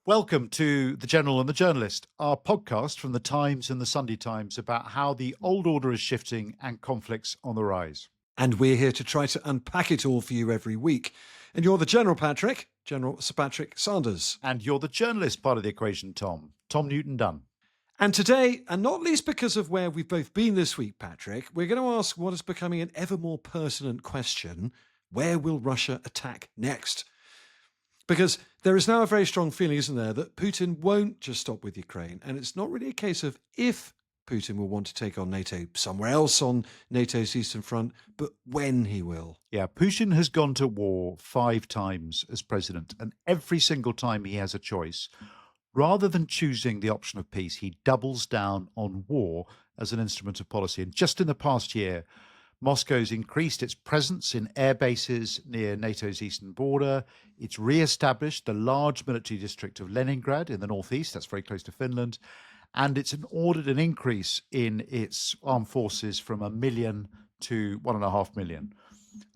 Welcome to The General and the Journalist, our podcast from the Times and the Sunday Times about how the old order is shifting and conflicts on the rise. And we're here to try to unpack it all for you every week. And you're the General Patrick, General Sir Patrick Sanders. And you're the journalist part of the equation, Tom Newton Dunn. And today, and not least because of where we've both been this week, Patrick, we're going to ask what is becoming an ever more pertinent question: where will Russia attack next? Because there is now a very strong feeling, isn't there, that Putin won't just stop with Ukraine. And it's not really a case of if Putin will want to take on NATO somewhere else on NATO's eastern front, but when he will. Yeah, Putin has gone to war 5 times as president, and every single time he has a choice, rather than choosing the option of peace, he doubles down on war as an instrument of policy. And just in the past year, Moscow's increased its presence in air bases near NATO's eastern border. It's re-established the large military district of Leningrad in the northeast. That's very close to Finland. And it's ordered an increase in its armed forces from 1 million to 1.5 million.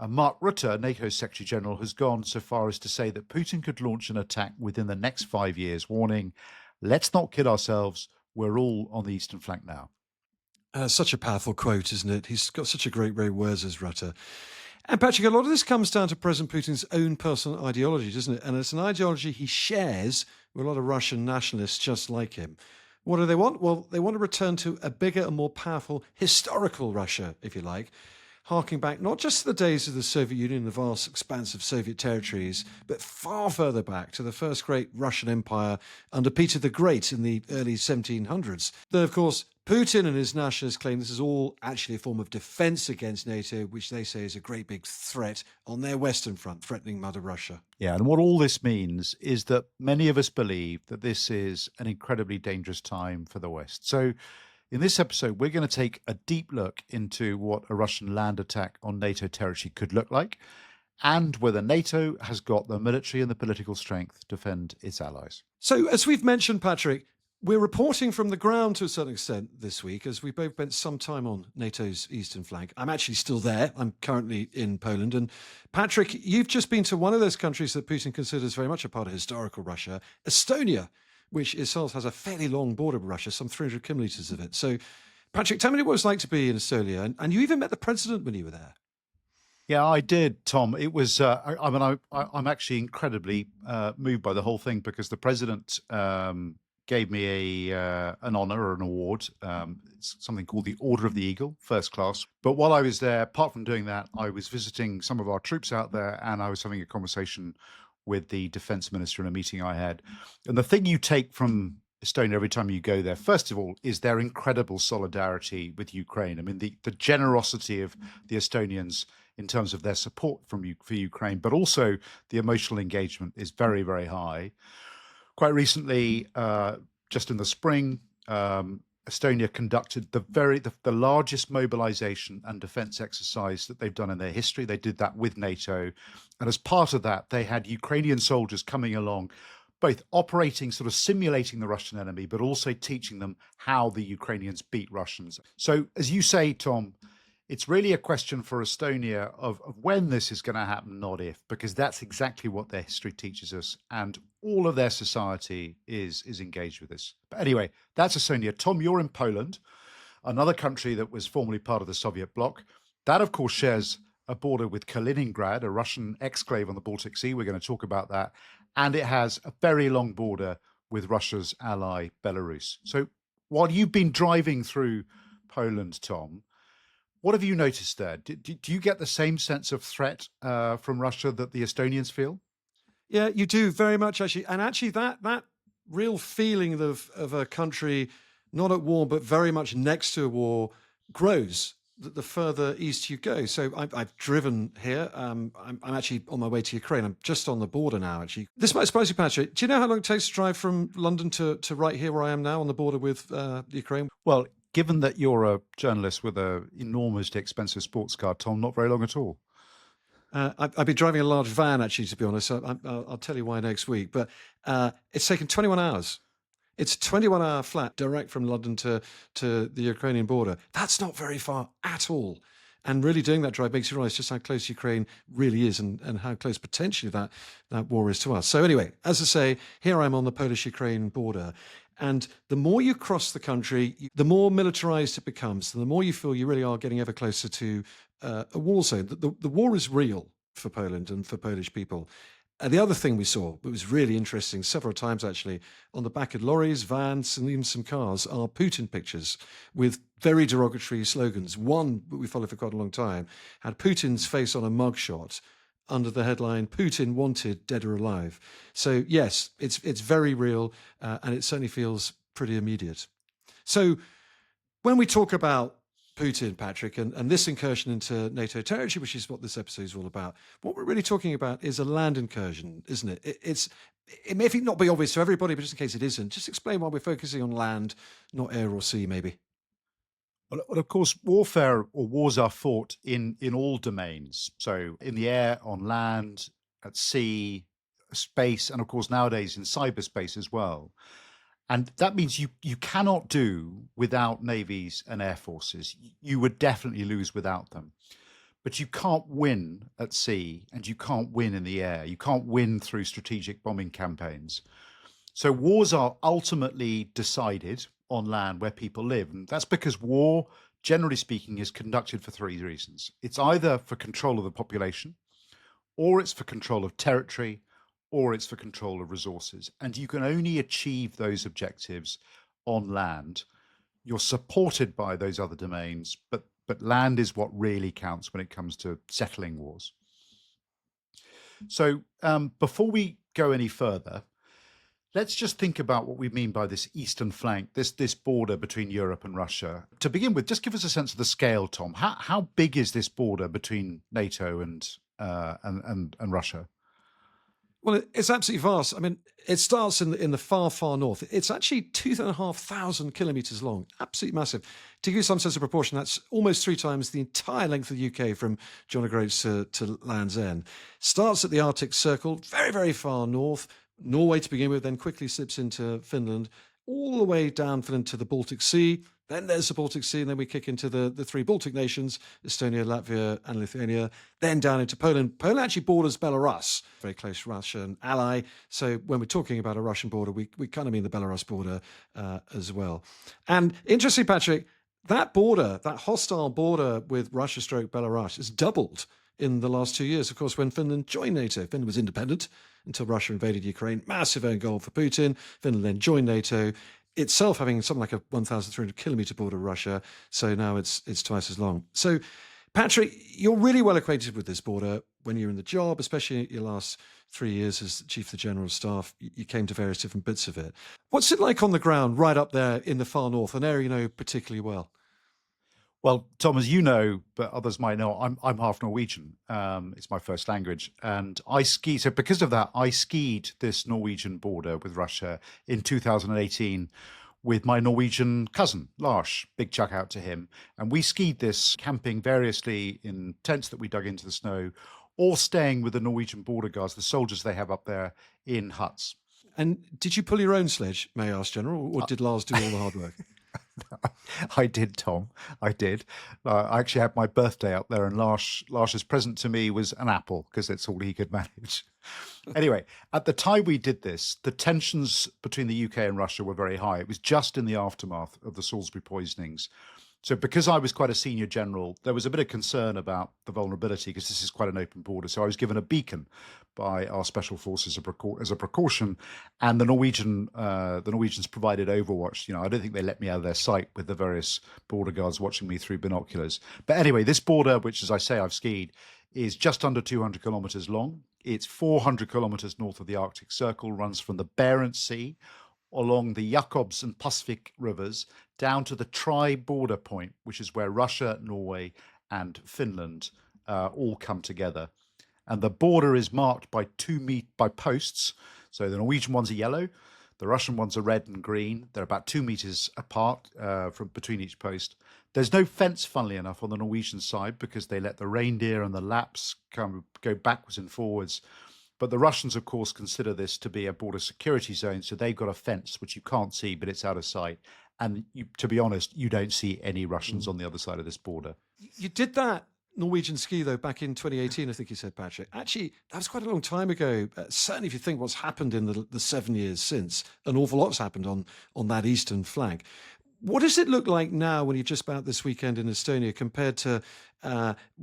Mark Rutte, NATO's Secretary General, has gone so far as to say that Putin could launch an attack within the next 5 years, warning, let's not kid ourselves, we're all on the eastern flank now. Such a powerful quote, isn't it? He's got such a great words as Rutte. And Patrick, a lot of this comes down to President Putin's own personal ideology, doesn't it? And it's an ideology he shares with a lot of Russian nationalists just like him. What do they want? Well, they want to return to a bigger and more powerful historical Russia, if you like, harking back not just to the days of the Soviet Union and the vast expanse of Soviet territories, but far further back to the first great Russian Empire under Peter the Great in the early 1700s. Though, of course, Putin and his nationalists claim this is all actually a form of defence against NATO, which they say is a great big threat on their western front, threatening Mother Russia. Yeah, and what all this means is that many of us believe that this is an incredibly dangerous time for the West. So in this episode, we're going to take a deep look into what a Russian land attack on NATO territory could look like, and whether NATO has got the military and the political strength to defend its allies. So, as we've mentioned, Patrick, we're reporting from the ground to a certain extent this week, as we both spent some time on NATO's eastern flank. I'm actually still there. I'm currently in Poland. And Patrick, you've just been to one of those countries that Putin considers very much a part of historical Russia, Estonia, which itself has a fairly long border with Russia, some 300 kilometres of it. So, Patrick, tell me what it was like to be in Estonia. And you even met the president when you were there. Yeah, I did, Tom. It was, I'm actually incredibly moved by the whole thing because the president gave me an honor or an award. It's something called the Order of the Eagle, first class. But while I was there, apart from doing that, I was visiting some of our troops out there and I was having a conversation with the defense minister in a meeting I had. And the thing you take from Estonia every time you go there, first of all, is their incredible solidarity with Ukraine. I mean, the generosity of the Estonians in terms of their support for Ukraine, but also the emotional engagement is very, very high. Quite recently, just in the spring, Estonia conducted the largest mobilization and defense exercise that they've done in their history. They did that with NATO. And as part of that, they had Ukrainian soldiers coming along, both operating, sort of simulating the Russian enemy, but also teaching them how the Ukrainians beat Russians. So as you say, Tom, it's really a question for Estonia of when this is going to happen, not if, because that's exactly what their history teaches us. And all of their society is engaged with this. But anyway, that's Estonia. Tom, you're in Poland, another country that was formerly part of the Soviet bloc. That, of course, shares a border with Kaliningrad, a Russian exclave on the Baltic Sea. We're going to talk about that. And it has a very long border with Russia's ally, Belarus. So while you've been driving through Poland, Tom, what have you noticed there? Do you get the same sense of threat from Russia that the Estonians feel? Yeah, you do very much, actually. And actually, that real feeling of a country not at war, but very much next to a war grows the further east you go. So I've driven here. I'm actually on my way to Ukraine. I'm just on the border now, actually. This might surprise you, Patrick. Do you know how long it takes to drive from London to right here where I am now on the border with Ukraine? Well, given that you're a journalist with an enormously expensive sports car, Tom, not very long at all. I've been driving a large van, actually, to be honest. I'll tell you why next week. But it's taken 21 hours. It's a 21-hour flat direct from London to the Ukrainian border. That's not very far at all. And really doing that drive makes you realise just how close Ukraine really is and how close potentially that war is to us. So anyway, as I say, here I'm on the Polish-Ukraine border. And the more you cross the country, the more militarized it becomes, the more you feel you really are getting ever closer to a war zone. The war is real for Poland and for Polish people. And the other thing we saw that was really interesting several times actually, on the back of lorries, vans, and even some cars are Putin pictures with very derogatory slogans. One that we followed for quite a long time had Putin's face on a mugshot under the headline, "Putin wanted, dead or alive." So yes, it's very real, and it certainly feels pretty immediate. So when we talk about Putin, Patrick, and this incursion into NATO territory, which is what this episode is all about, what we're really talking about is a land incursion, isn't it? It may not be obvious to everybody, but just in case it isn't, just explain why we're focusing on land, not air or sea, maybe. Well, of course, warfare or wars are fought in all domains. So in the air, on land, at sea, space, and of course nowadays in cyberspace as well. And that means you cannot do without navies and air forces. You would definitely lose without them. But you can't win at sea and you can't win in the air. You can't win through strategic bombing campaigns. So wars are ultimately decided on land where people live. And that's because war, generally speaking, is conducted for three reasons. It's either for control of the population, or it's for control of territory, or it's for control of resources. And you can only achieve those objectives on land. You're supported by those other domains, but land is what really counts when it comes to settling wars. So before we go any further, let's just think about what we mean by this eastern flank, this border between Europe and Russia. To begin with, just give us a sense of the scale, Tom. How big is this border between NATO and Russia? Well, it's absolutely vast. I mean, it starts in the far, far north. It's actually 2,500 kilometres long, absolutely massive. To give you some sense of proportion, that's almost 3 times the entire length of the UK from John O'Groats to Land's End. Starts at the Arctic Circle, very, very far north, Norway to begin with, then quickly slips into Finland, all the way down Finland to the Baltic Sea. Then there's the Baltic Sea, and then we kick into the 3 Baltic nations, Estonia, Latvia, and Lithuania, then down into Poland. Poland actually borders Belarus, very close Russian ally. So when we're talking about a Russian border, we kind of mean the Belarus border as well. And interesting, Patrick, that border, that hostile border with Russia stroke Belarus has doubled in the last 2 years. Of course, when Finland joined NATO, Finland was independent until Russia invaded Ukraine. Massive own goal for Putin. Finland then joined NATO, itself having something like a 1,300 kilometre border with Russia. So now it's twice as long. So, Patrick, you're really well acquainted with this border when you're in the job, especially your last 3 years as Chief of the General Staff. You came to various different bits of it. What's it like on the ground right up there in the far north, an area you know particularly well? Well, Tom, as you know, but others might know, I'm half Norwegian. It's my first language, and I ski. So because of that, I skied this Norwegian border with Russia in 2018 with my Norwegian cousin, Lars. Big chuck out to him. And we skied this, camping variously in tents that we dug into the snow, or staying with the Norwegian border guards, the soldiers they have up there, in huts. And did you pull your own sledge, may I ask, General, or did Lars do all the hard work? I did, Tom. I did. I actually had my birthday up there, and Lars's present to me was an apple because it's all he could manage. Anyway, at the time we did this, the tensions between the UK and Russia were very high. It was just in the aftermath of the Salisbury poisonings. So because I was quite a senior general, there was a bit of concern about the vulnerability because this is quite an open border. So I was given a beacon by our special forces as a precaution, and the Norwegians provided overwatch. You know, I don't think they let me out of their sight with the various border guards watching me through binoculars. But anyway, this border, which, as I say, I've skied, is just under 200 kilometers long. It's 400 kilometers north of the Arctic Circle, runs from the Barents Sea along the Jakobs and Pacific rivers down to the tri-border point, which is where Russia, Norway, and Finland all come together. And the border is marked by by posts. So the Norwegian ones are yellow, the Russian ones are red and green. They're about 2 meters apart from between each post. There's no fence, funnily enough, on the Norwegian side because they let the reindeer and the Lapps go backwards and forwards. But the Russians, of course, consider this to be a border security zone, so they've got a fence which you can't see, but it's out of sight. And to be honest, you don't see any Russians on the other side of this border. You did that Norwegian ski, though, back in 2018, I think you said, Patrick. Actually, that was quite a long time ago. Certainly, if you think what's happened in the 7 years since, an awful lot's happened on that eastern flank. What does it look like now when you're just about this weekend in Estonia compared to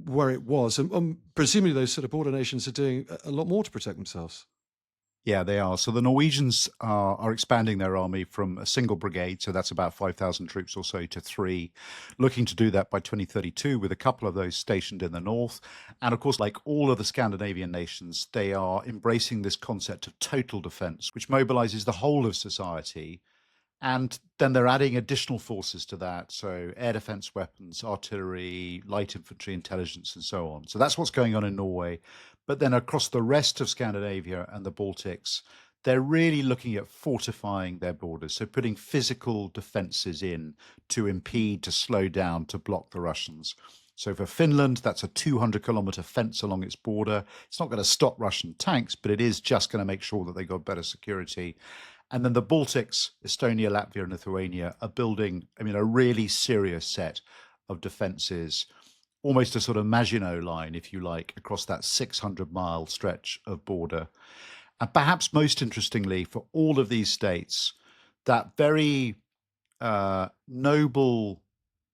where it was? And presumably those sort of border nations are doing a lot more to protect themselves. Yeah, they are. So the Norwegians are expanding their army from a single brigade, so that's about 5,000 troops or so, to three, looking to do that by 2032, with a couple of those stationed in the north. And of course, like all of the Scandinavian nations, they are embracing this concept of total defense, which mobilizes the whole of society. And then they're adding additional forces to that. So air defense weapons, artillery, light infantry, intelligence, and so on. So that's what's going on in Norway. But then across the rest of Scandinavia and the Baltics, they're really looking at fortifying their borders. So putting physical defenses in to impede, to slow down, to block the Russians. So for Finland, that's a 200-kilometer fence along its border. It's not going to stop Russian tanks, but it is just going to make sure that they got better security. And then the Baltics, Estonia, Latvia, and Lithuania are building, a really serious set of defenses, almost a sort of Maginot Line, if you like, across that 600-mile stretch of border. And perhaps most interestingly for all of these states, that very noble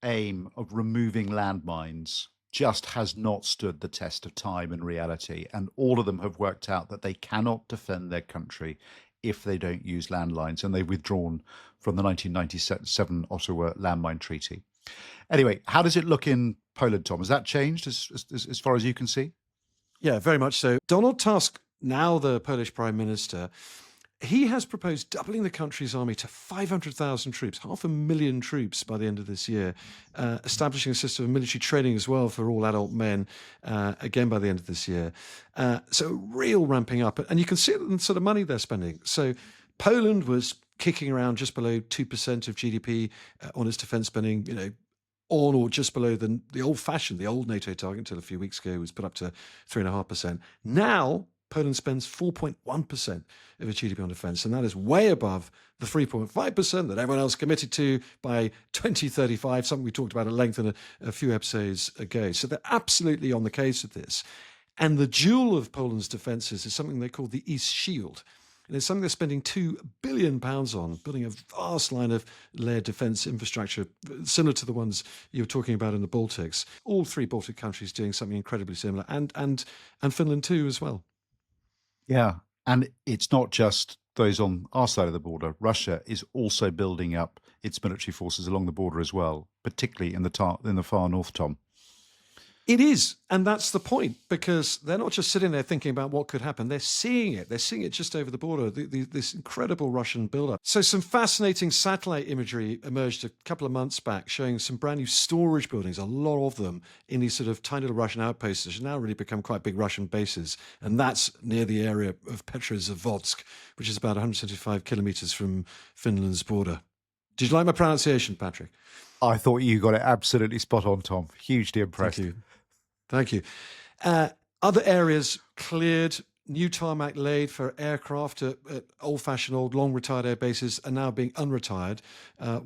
aim of removing landmines just has not stood the test of time and reality. And all of them have worked out that they cannot defend their country if they don't use landlines, and they've withdrawn from the 1997 Ottawa Landmine Treaty. Anyway, how does it look in Poland, Tom? Has that changed as far as you can see? Yeah, very much so. Donald Tusk, now the Polish Prime Minister, he has proposed doubling the country's army to 500,000 troops, 500,000 troops by the end of this year, establishing a system of military training as well for all adult men, again by the end of this year. So real ramping up. And you can see the sort of money they're spending. So Poland was kicking around just below 2% of GDP on its defence spending, on or just below the old-fashioned, the old NATO target until a few weeks ago was put up to 3.5%. Now, Poland spends 4.1% of its GDP on defence, and that is way above the 3.5% that everyone else committed to by 2035, something we talked about at length in a few episodes ago. So they're absolutely on the case with this. And the jewel of Poland's defences is something they call the East Shield. And it's something they're spending £2 billion on, building a vast line of layered defence infrastructure, similar to the ones you were talking about in the Baltics. All three Baltic countries doing something incredibly similar, and Finland too as well. Yeah, and it's not just those on our side of the border. Russia is also building up its military forces along the border as well, particularly in the far north, Tom. It is, and that's the point, because they're not just sitting there thinking about what could happen. They're seeing it. They're seeing it just over the border, this incredible Russian buildup. So some fascinating satellite imagery emerged a couple of months back showing some brand new storage buildings, a lot of them in these sort of tiny little Russian outposts, which have now really become quite big Russian bases. And that's near the area of Petrozavodsk, which is about 175 kilometers from Finland's border. Did you like my pronunciation, Patrick? I thought you got it absolutely spot on, Tom. Hugely impressed. Thank you. Other areas cleared, new tarmac laid for aircraft at old-fashioned, old, long-retired air bases are now being unretired.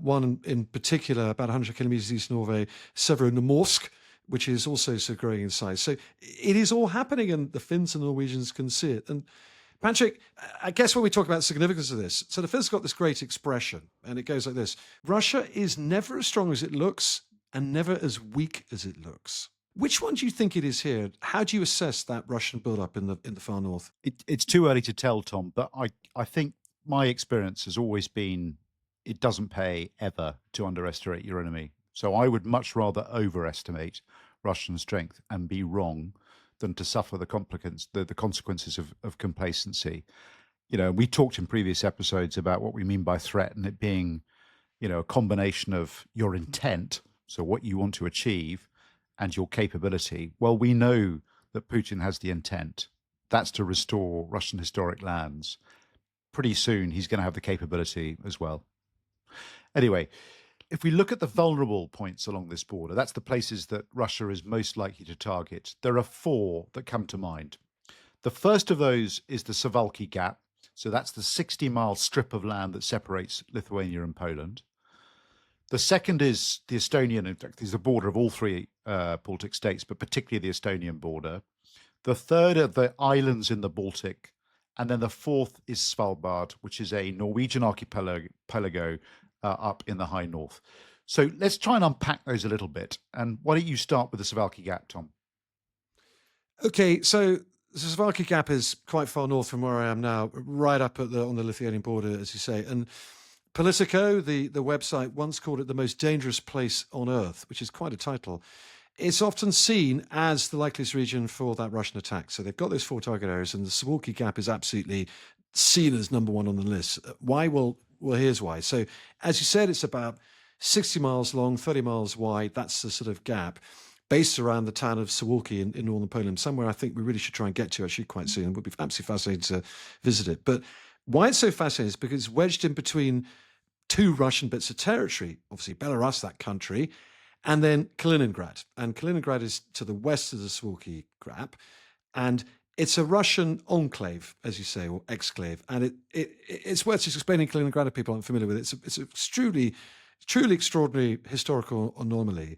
One in particular, about 100 kilometers east of Norway, Severomorsk, which is also so growing in size. So it is all happening, and the Finns and Norwegians can see it. And Patrick, I guess when we talk about the significance of this, so the Finns got this great expression, and it goes like this: Russia is never as strong as it looks and never as weak as it looks. Which one do you think it is here? How do you assess that Russian build-up in the far north? It's too early to tell, Tom, but I think my experience has always been it doesn't pay ever to underestimate your enemy. So I would much rather overestimate Russian strength and be wrong than to suffer the consequences of complacency. We talked in previous episodes about what we mean by threat, and it being, a combination of your intent, so what you want to achieve, and your capability. Well, we know that Putin has the intent. That's to restore Russian historic lands. Pretty soon, he's going to have the capability as well. Anyway, if we look at the vulnerable points along this border, that's the places that Russia is most likely to target. There are four that come to mind. The first of those is the Suwałki Gap. So that's the 60-mile strip of land that separates Lithuania and Poland. The second is the Estonian, in fact, is the border of all three Baltic states, but particularly the Estonian border. The third are the islands in the Baltic. And then the fourth is Svalbard, which is a Norwegian archipelago up in the high north. So let's try and unpack those a little bit. And why don't you start with the Suwałki Gap, Tom? Okay, so the Suwałki Gap is quite far north from where I am now, right up on the Lithuanian border, as you say. And Politico, the website, once called it the most dangerous place on earth, which is quite a title. It's often seen as the likeliest region for that Russian attack. So they've got those four target areas, and the Suwałki Gap is absolutely seen as number one on the list. Why? Well, here's why. So, as you said, it's about 60 miles long, 30 miles wide. That's the sort of gap based around the town of Suwałki in northern Poland, somewhere I think we really should try and get to actually quite soon. It would be absolutely fascinating to visit it. But why it's so fascinating is because it's wedged in between two Russian bits of territory, obviously Belarus, that country, and then Kaliningrad. And Kaliningrad is to the west of the Suwałki Gap. And it's a Russian enclave, as you say, or exclave. And it's worth just explaining Kaliningrad to people aren't familiar with it. It's a truly extraordinary historical anomaly.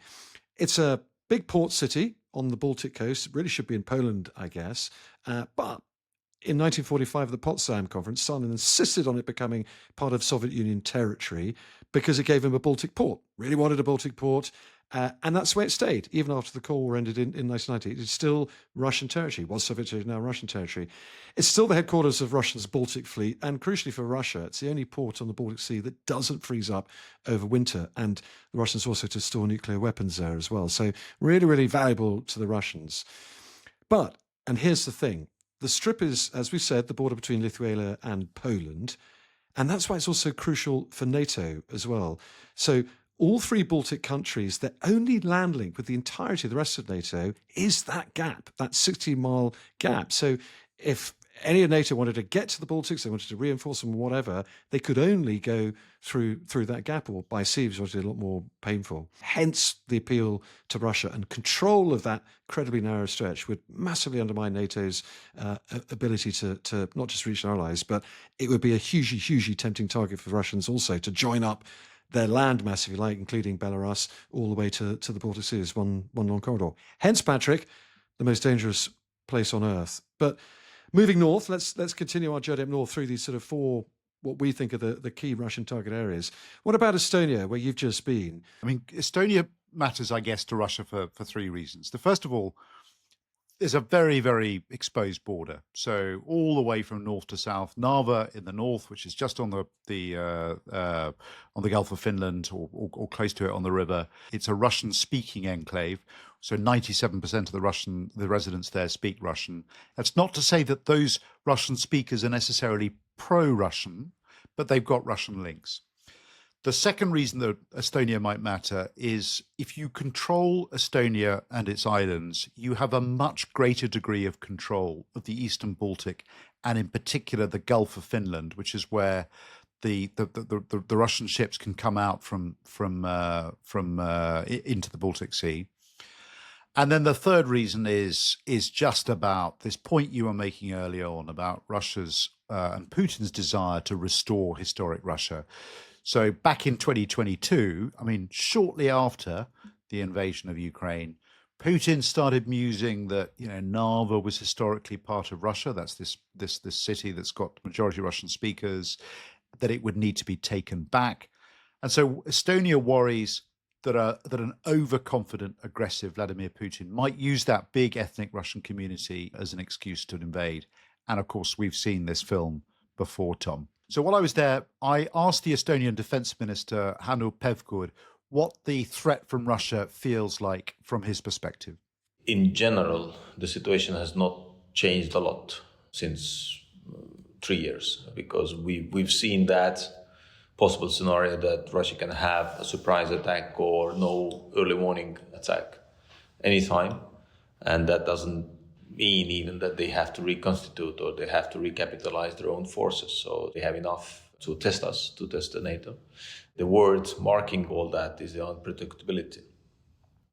It's a big port city on the Baltic coast. It really should be in Poland, I guess. But in 1945, the Potsdam Conference, Stalin insisted on it becoming part of Soviet Union territory because it gave him a Baltic port. Really wanted a Baltic port. And that's where it stayed, even after the Cold War ended in 1990. It's still Russian territory. Was Soviet territory, now Russian territory. It's still the headquarters of Russia's Baltic fleet. And crucially for Russia, it's the only port on the Baltic Sea that doesn't freeze up over winter. And the Russians also to store nuclear weapons there as well. So really, really valuable to the Russians. But, and here's the thing, the strip is, as we said, the border between Lithuania and Poland. And that's why it's also crucial for NATO as well. So all three Baltic countries, their only land link with the entirety of the rest of NATO is that gap, that 60-mile gap. So if any of NATO wanted to get to the Baltics, they wanted to reinforce them or whatever, they could only go through that gap or by sea, which was a lot more painful. Hence the appeal to Russia, and control of that incredibly narrow stretch would massively undermine NATO's ability to not just reach their allies, but it would be a hugely tempting target for the Russians also to join up their land mass, if you like, including Belarus, all the way to the Baltic Sea as one long corridor. Hence, Patrick, the most dangerous place on earth. But moving north, let's continue our journey up north through these sort of four, what we think are the key Russian target areas. What about Estonia, where you've just been? I mean, Estonia matters, I guess, to Russia for three reasons. The first of all, there's a very, very exposed border. So all the way from north to south, Narva in the north, which is just on the Gulf of Finland or close to it on the river. It's a Russian-speaking enclave. So 97% of the residents there speak Russian. That's not to say that those Russian speakers are necessarily pro-Russian, but they've got Russian links. The second reason that Estonia might matter is if you control Estonia and its islands, you have a much greater degree of control of the Eastern Baltic, and in particular the Gulf of Finland, which is where the Russian ships can come out from into the Baltic Sea. And then the third reason is just about this point you were making earlier on about Russia's and Putin's desire to restore historic Russia. So back in 2022, I mean, shortly after the invasion of Ukraine, Putin started musing that, Narva was historically part of Russia. That's this city that's got majority Russian speakers, that it would need to be taken back. And so Estonia worries that an overconfident, aggressive Vladimir Putin might use that big ethnic Russian community as an excuse to invade. And of course, we've seen this film before, Tom. So while I was there, I asked the Estonian Defense Minister, Hannu Pevkur, what the threat from Russia feels like from his perspective. In general, the situation has not changed a lot since 3 years, because we've seen that possible scenario that Russia can have a surprise attack or no early warning attack anytime. And that doesn't mean even that they have to reconstitute or they have to recapitalize their own forces. So they have enough to test us, to test the NATO. The word marking all that is the unpredictability.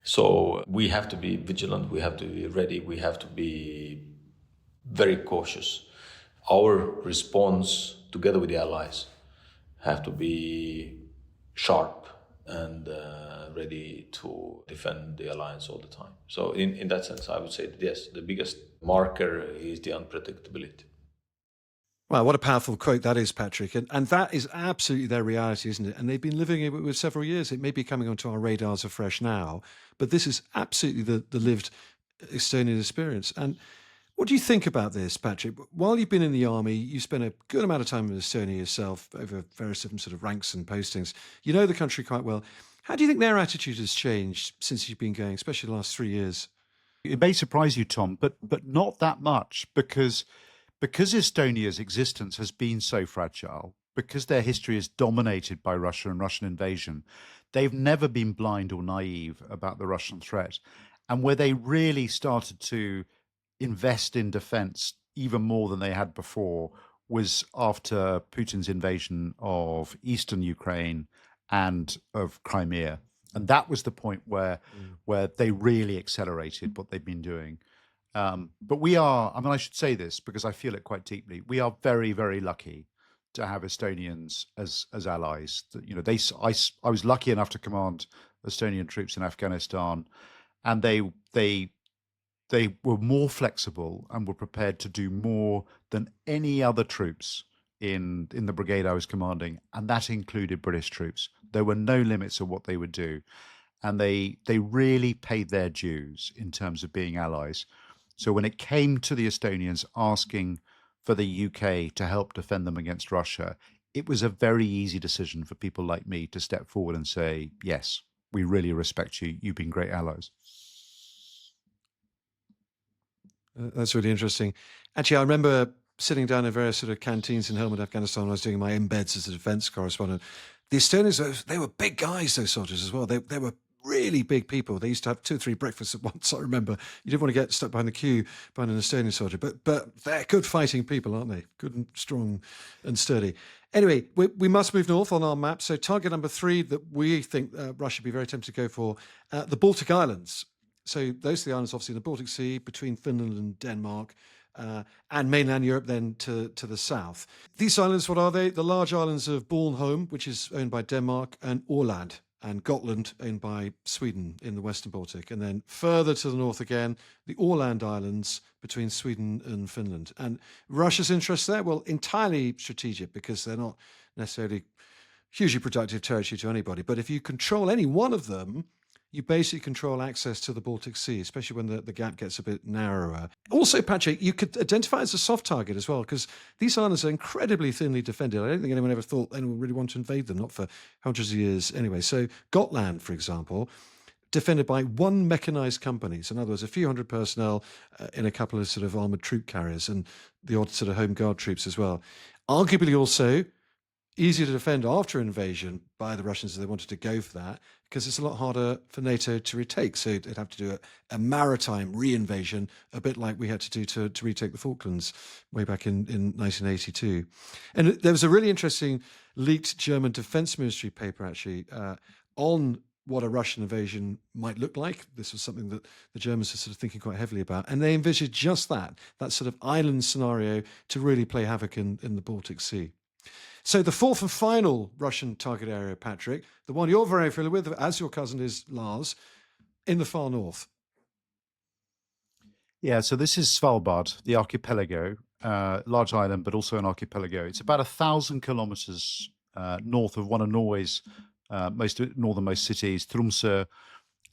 So we have to be vigilant, we have to be ready, we have to be very cautious. Our response, together with the allies, have to be sharp and ready to defend the alliance all the time. So in that sense, I would say that yes, the biggest marker is the unpredictability. Wow, what a powerful quote that is, Patrick. And that is absolutely their reality, isn't it? And they've been living it with several years. It may be coming onto our radars afresh now, but this is absolutely the lived Estonian experience. And what do you think about this, Patrick? While you've been in the army, you spent a good amount of time in Estonia yourself over various different sort of ranks and postings. You know the country quite well. How do you think their attitude has changed since you've been going, especially the last 3 years? It may surprise you, Tom, but not that much, because Estonia's existence has been so fragile, because their history is dominated by Russia and Russian invasion. They've never been blind or naive about the Russian threat. And where they really started to invest in defense even more than they had before was after Putin's invasion of eastern Ukraine and of Crimea. And that was the point where they really accelerated what they've been doing. But we are, I should say this because I feel it quite deeply. We are very, very lucky to have Estonians as allies. You know, I was lucky enough to command Estonian troops in Afghanistan, and they were more flexible and were prepared to do more than any other troops in the brigade I was commanding, and that included British troops. There were no limits of what they would do, and they really paid their dues in terms of being allies. So when it came to the Estonians asking for the UK to help defend them against Russia, it was a very easy decision for people like me to step forward and say, yes, we really respect you. You've been great allies. That's really interesting. Actually, I remember sitting down in various sort of canteens in Helmand, Afghanistan, when I was doing my embeds as a defense correspondent. The Estonians, they were big guys, those soldiers as well. They were really big people. They used to have 2 or 3 breakfasts at once. I remember you didn't want to get stuck behind the queue behind an Estonian soldier, but they're good fighting people, aren't they? Good and strong and sturdy. Anyway, we must move north on our map. So target number 3 that we think Russia would be very tempted to go for, the Baltic Islands. So those are the islands, obviously, in the Baltic Sea, between Finland and Denmark, and mainland Europe then to the south. These islands, what are they? The large islands of Bornholm, which is owned by Denmark, and Åland, and Gotland, owned by Sweden in the Western Baltic. And then further to the north again, the Åland Islands between Sweden and Finland. And Russia's interest there, well, entirely strategic, because they're not necessarily hugely productive territory to anybody. But if you control any one of them, you basically control access to the Baltic Sea, especially when the gap gets a bit narrower. Also, Patrick, you could identify as a soft target as well, because these islands are incredibly thinly defended. I don't think anyone ever thought anyone would really want to invade them, not for hundreds of years anyway. So Gotland, for example, defended by 1 mechanized company. So in other words, a few hundred personnel in a couple of sort of armored troop carriers and the odd sort of home guard troops as well. Arguably also easier to defend after invasion by the Russians if they wanted to go for that, because it's a lot harder for NATO to retake. So they'd have to do a maritime re-invasion, a bit like we had to do to retake the Falklands way back in 1982. And there was a really interesting leaked German Defense Ministry paper, actually, on what a Russian invasion might look like. This was something that the Germans are sort of thinking quite heavily about. And they envisaged just that sort of island scenario to really play havoc in the Baltic Sea. So the 4th and final Russian target area, Patrick, the one you're very familiar with, as your cousin is Lars, in the far north. Yeah, so this is Svalbard, the archipelago, large island, but also an archipelago. It's about 1,000 kilometers north of one of Norway's northernmost cities, Tromsø,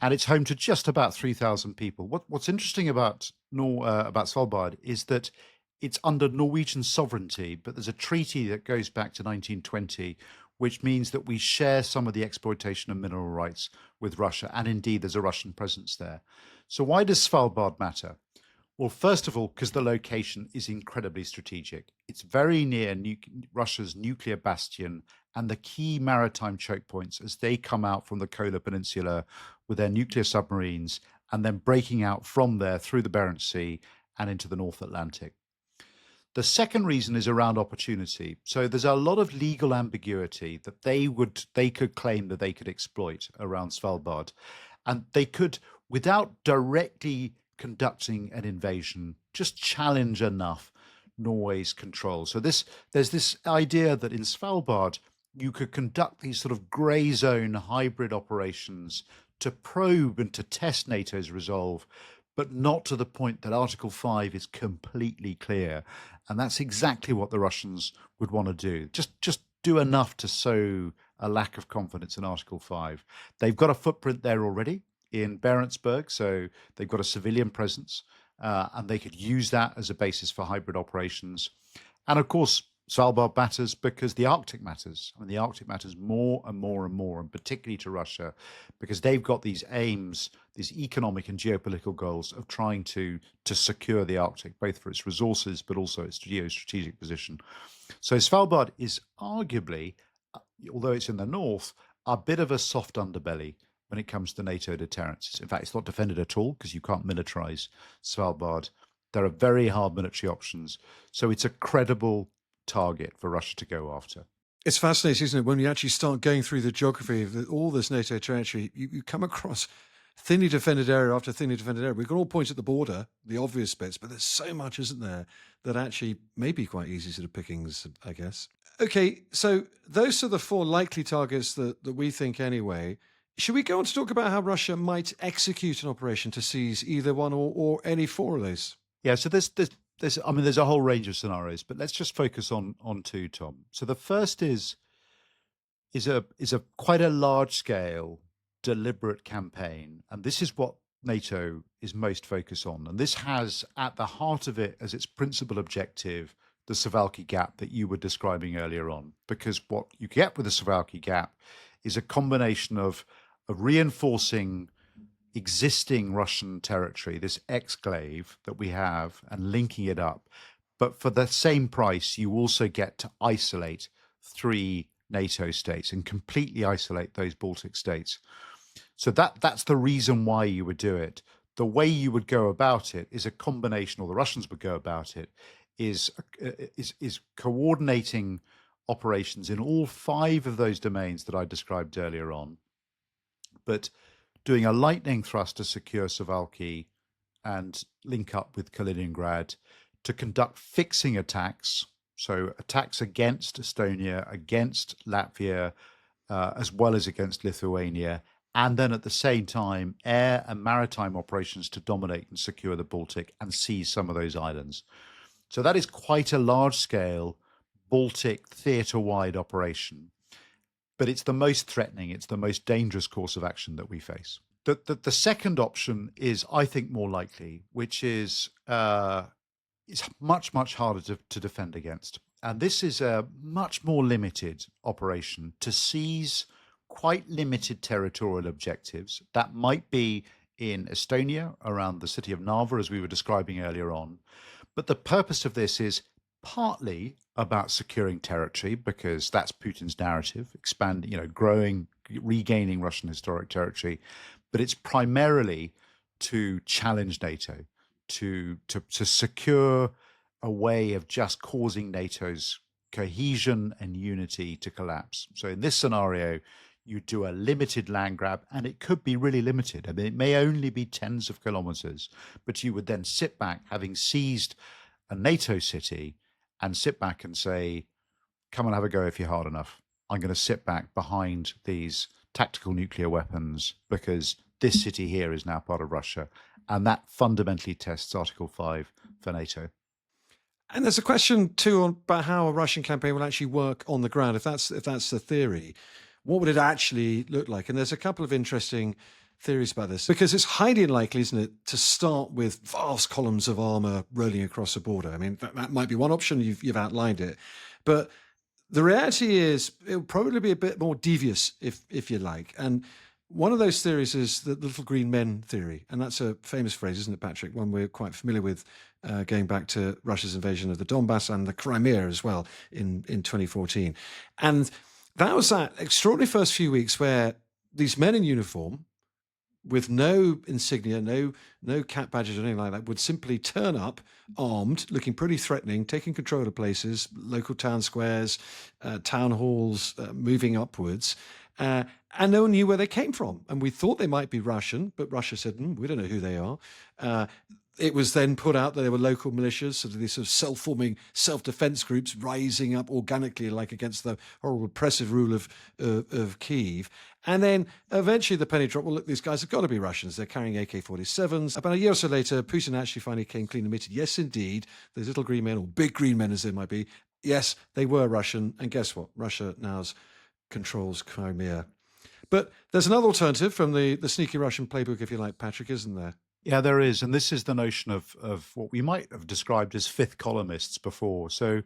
and it's home to just about 3,000 people. What's interesting about Svalbard is that it's under Norwegian sovereignty, but there's a treaty that goes back to 1920, which means that we share some of the exploitation of mineral rights with Russia, and indeed there's a Russian presence there. So why does Svalbard matter? Well, first of all, because the location is incredibly strategic. It's very near Russia's nuclear bastion and the key maritime choke points as they come out from the Kola Peninsula with their nuclear submarines and then breaking out from there through the Barents Sea and into the North Atlantic. The second reason is around opportunity. So there's a lot of legal ambiguity that they could claim that they could exploit around Svalbard. And they could, without directly conducting an invasion, just challenge enough Norway's control. So there's this idea that in Svalbard, you could conduct these sort of grey zone hybrid operations to probe and to test NATO's resolve, but not to the point that Article 5 is completely clear. And that's exactly what the Russians would want to do. Just do enough to sow a lack of confidence in Article 5. They've got a footprint there already in Barentsburg, so they've got a civilian presence, and they could use that as a basis for hybrid operations. And of course, Svalbard matters because the Arctic matters. I mean, the Arctic matters more and more and more, and particularly to Russia, because they've got these aims, these economic and geopolitical goals of trying to secure the Arctic, both for its resources, but also its geostrategic position. So Svalbard is arguably, although it's in the north, a bit of a soft underbelly when it comes to NATO deterrence. In fact, it's not defended at all because you can't militarize Svalbard. There are very hard military options. So it's a credible target for Russia to go after. It's fascinating, isn't it? When you actually start going through the geography of all this NATO territory, you come across thinly defended area after thinly defended area. We've got all points at the border, the obvious bits, but there's so much, isn't there, that actually may be quite easy sort of pickings, I guess. Okay, so those are the 4 likely targets that we think anyway. Should we go on to talk about how Russia might execute an operation to seize either one or any 4 of those? Yeah, so there's a whole range of scenarios, but let's just focus on 2, Tom. So the first is a quite a large scale, deliberate campaign, and this is what NATO is most focused on. And this has at the heart of it as its principal objective the Suwałki Gap that you were describing earlier on, because what you get with the Suwałki Gap is a combination of reinforcing existing Russian territory, this exclave that we have, and linking it up. But for the same price, you also get to isolate 3 NATO states and completely isolate those Baltic states. So that's the reason why you would do it. The way you would go about it is a combination, or the Russians would go about it, is coordinating operations in all 5 of those domains that I described earlier on, but doing a lightning thrust to secure Suwałki and link up with Kaliningrad to conduct fixing attacks, so attacks against Estonia, against Latvia, as well as against Lithuania, and then at the same time, air and maritime operations to dominate and secure the Baltic and seize some of those islands. So that is quite a large-scale Baltic theatre-wide operation. But it's the most threatening, it's the most dangerous course of action that we face. The second option is, I think, more likely, which is much, much harder to defend against. And this is a much more limited operation to seize quite limited territorial objectives. That might be in Estonia, around the city of Narva, as we were describing earlier on. But the purpose of this is partly about securing territory, because that's Putin's narrative, expanding, growing, regaining Russian historic territory. But it's primarily to challenge NATO, to secure a way of just causing NATO's cohesion and unity to collapse. So in this scenario, you do a limited land grab, and it could be really limited. I mean, it may only be tens of kilometers, but you would then sit back, having seized a NATO city, and sit back and say, come and have a go if you're hard enough. I'm going to sit back behind these tactical nuclear weapons because this city here is now part of Russia. And that fundamentally tests Article 5 for NATO. And there's a question too about how a Russian campaign will actually work on the ground. If that's the theory, what would it actually look like? And there's a couple of interesting theories about this, because it's highly unlikely, isn't it, to start with vast columns of armor rolling across a border. I mean, that might be one option. You've outlined it, but the reality is it'll probably be a bit more devious, if you like. And one of those theories is the little green men theory, and that's a famous phrase, isn't it, Patrick? One we're quite familiar with, going back to Russia's invasion of the Donbass and the Crimea as well in 2014. And that was that extraordinary first few weeks where these men in uniform, with no insignia, no cap badges or anything like that, would simply turn up armed, looking pretty threatening, taking control of places, local town squares, town halls, moving upwards. And no one knew where they came from. And we thought they might be Russian, but Russia said, we don't know who they are. It was then put out that there were local militias, sort of these sort of self-forming self-defense groups rising up organically, like against the horrible oppressive rule of Kyiv. And then eventually the penny dropped. Well, look, these guys have got to be Russians. They're carrying AK-47s. About a year or so later, Putin actually finally came clean and admitted, yes, indeed, those little green men, or big green men as they might be, yes, they were Russian. And guess what? Russia now controls Crimea. But there's another alternative from the sneaky Russian playbook, if you like, Patrick, isn't there? Yeah, there is. And this is the notion of what we might have described as fifth columnists before. So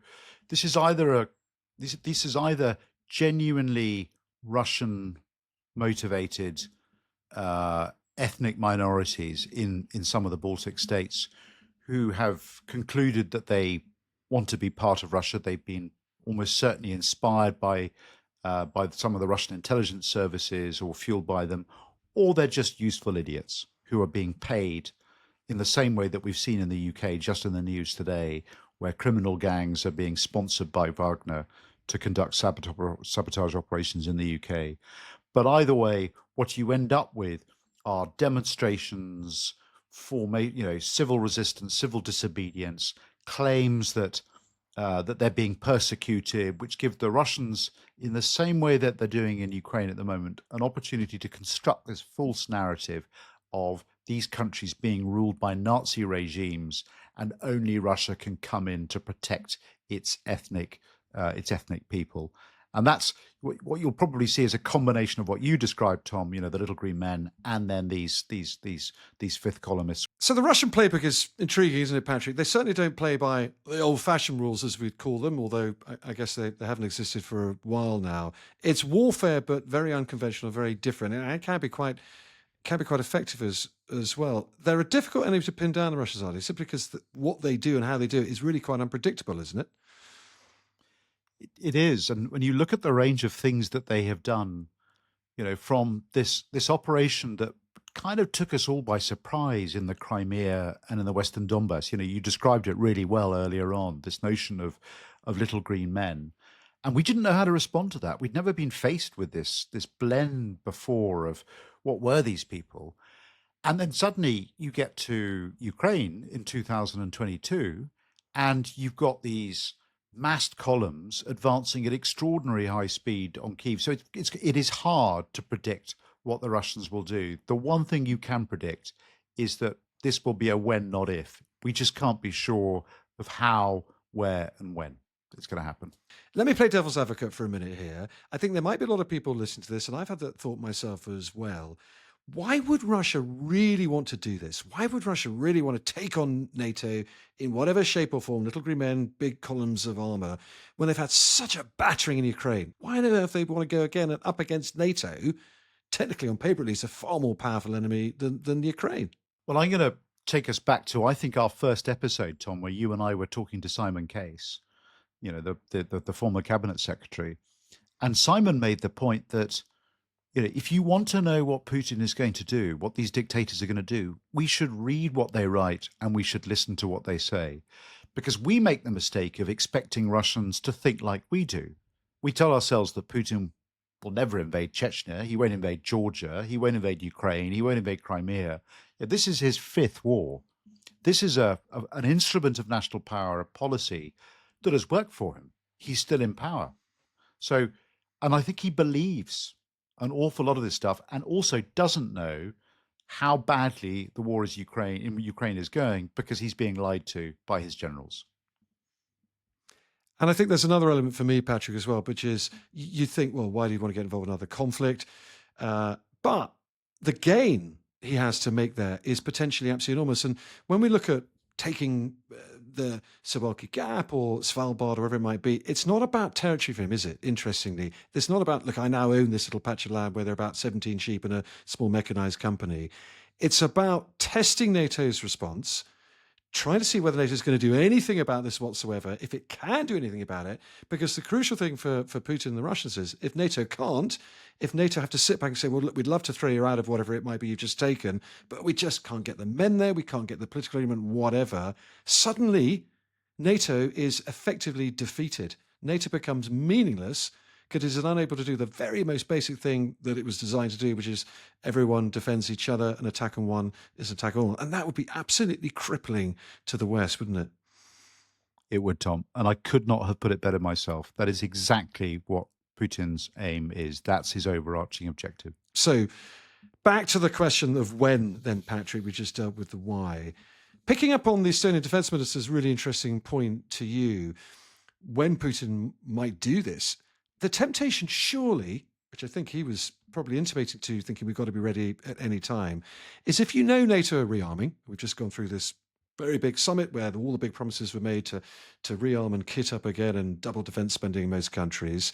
this is either this is either genuinely Russian motivated ethnic minorities in some of the Baltic states who have concluded that they want to be part of Russia. They've been almost certainly inspired by some of the Russian intelligence services or fueled by them, or they're just useful idiots who are being paid in the same way that we've seen in the UK, just in the news today, where criminal gangs are being sponsored by Wagner to conduct sabotage operations in the UK. But either way, what you end up with are demonstrations for, civil resistance, civil disobedience, claims that they're being persecuted, which give the Russians, in the same way that they're doing in Ukraine at the moment, an opportunity to construct this false narrative of these countries being ruled by Nazi regimes, and only Russia can come in to protect its ethnic people. And that's what you'll probably see is a combination of what you described, Tom, the little green men, and then these fifth columnists. So the Russian playbook is intriguing, isn't it, Patrick? They certainly don't play by the old-fashioned rules, as we'd call them, although I guess they haven't existed for a while now. It's warfare, but very unconventional, very different, and it can be quite effective as well. They're a difficult enemy to pin down, the Russians are, simply because what they do and how they do it is really quite unpredictable, isn't it? It is. And when you look at the range of things that they have done, from this operation that kind of took us all by surprise in the Crimea and in the Western Donbass, you described it really well earlier on, this notion of little green men. And we didn't know how to respond to that. We'd never been faced with this blend before of what were these people. And then suddenly you get to Ukraine in 2022, and you've got these massed columns advancing at extraordinary high speed on Kyiv. So it is hard to predict what the Russians will do. The one thing you can predict is that this will be a when, not if. We just can't be sure of how, where, and when it's going to happen. Let me play devil's advocate for a minute here. I think there might be a lot of people listening to this, and I've had that thought myself as well. Why would Russia really want to do this? Why would Russia really want to take on NATO in whatever shape or form, little green men, big columns of armor, when they've had such a battering in Ukraine? Why on earth they want to go again and up against NATO, technically on paper at least, a far more powerful enemy than Ukraine? Well, I'm going to take us back to, I think, our first episode, Tom, where you and I were talking to Simon Case, the former cabinet secretary. And Simon made the point that, if you want to know what Putin is going to do, what these dictators are going to do, we should read what they write and we should listen to what they say. Because we make the mistake of expecting Russians to think like we do. We tell ourselves that Putin will never invade Chechnya, he won't invade Georgia, he won't invade Ukraine, he won't invade Crimea. This is his fifth war. This is an instrument of national power, a policy that has worked for him. He's still in power. So, and I think he believes an awful lot of this stuff, and also doesn't know how badly the war in Ukraine is going, because he's being lied to by his generals. And I think there's another element for me, Patrick, as well, which is you think, well, why do you want to get involved in another conflict? But the gain he has to make there is potentially absolutely enormous. And when we look at taking the Suwalki Gap or Svalbard or whatever it might be, it's not about territory for him, is it? Interestingly, it's not about, look, I now own this little patch of land where there are about 17 sheep and a small mechanized company. It's about testing NATO's response, trying to see whether NATO is going to do anything about this whatsoever, if it can do anything about it, because the crucial thing for Putin and the Russians is if NATO can't, if NATO have to sit back and say, well, look, we'd love to throw you out of whatever it might be you've just taken, but we just can't get the men there, we can't get the political agreement, whatever, suddenly NATO is effectively defeated. NATO becomes meaningless because it is unable to do the very most basic thing that it was designed to do, which is everyone defends each other, and attack on one is attack on all. And that would be absolutely crippling to the West, wouldn't it? It would, Tom. And I could not have put it better myself. That is exactly what Putin's aim is. That's his overarching objective. So back to the question of when, then, Patrick, we just dealt with the why. Picking up on the Estonian defense minister's really interesting point to you, when Putin might do this, the temptation surely, which I think he was probably intimating to, thinking we've got to be ready at any time, is if you know NATO are rearming, we've just gone through this very big summit where all the big promises were made to rearm and kit up again and double defense spending in most countries,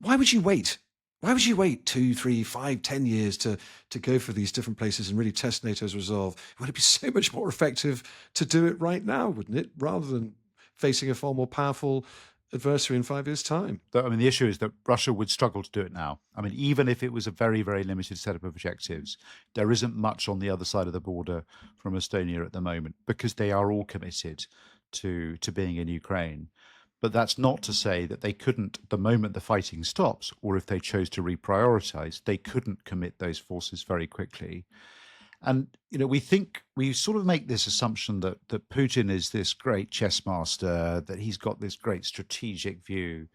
why would you wait? Why would you wait 2, 3, 5, 10 years to go for these different places and really test NATO's resolve? Would it be so much more effective to do it right now, wouldn't it? Rather than facing a far more powerful adversary in 5 years' time. I mean, the issue is that Russia would struggle to do it now. I mean, even if it was a very, very limited set of objectives, there isn't much on the other side of the border from Estonia at the moment because they are all committed to being in Ukraine. But that's not to say that they couldn't, the moment the fighting stops, or if they chose to reprioritize, they couldn't commit those forces very quickly. And, we sort of make this assumption that Putin is this great chess master, that he's got this great strategic view.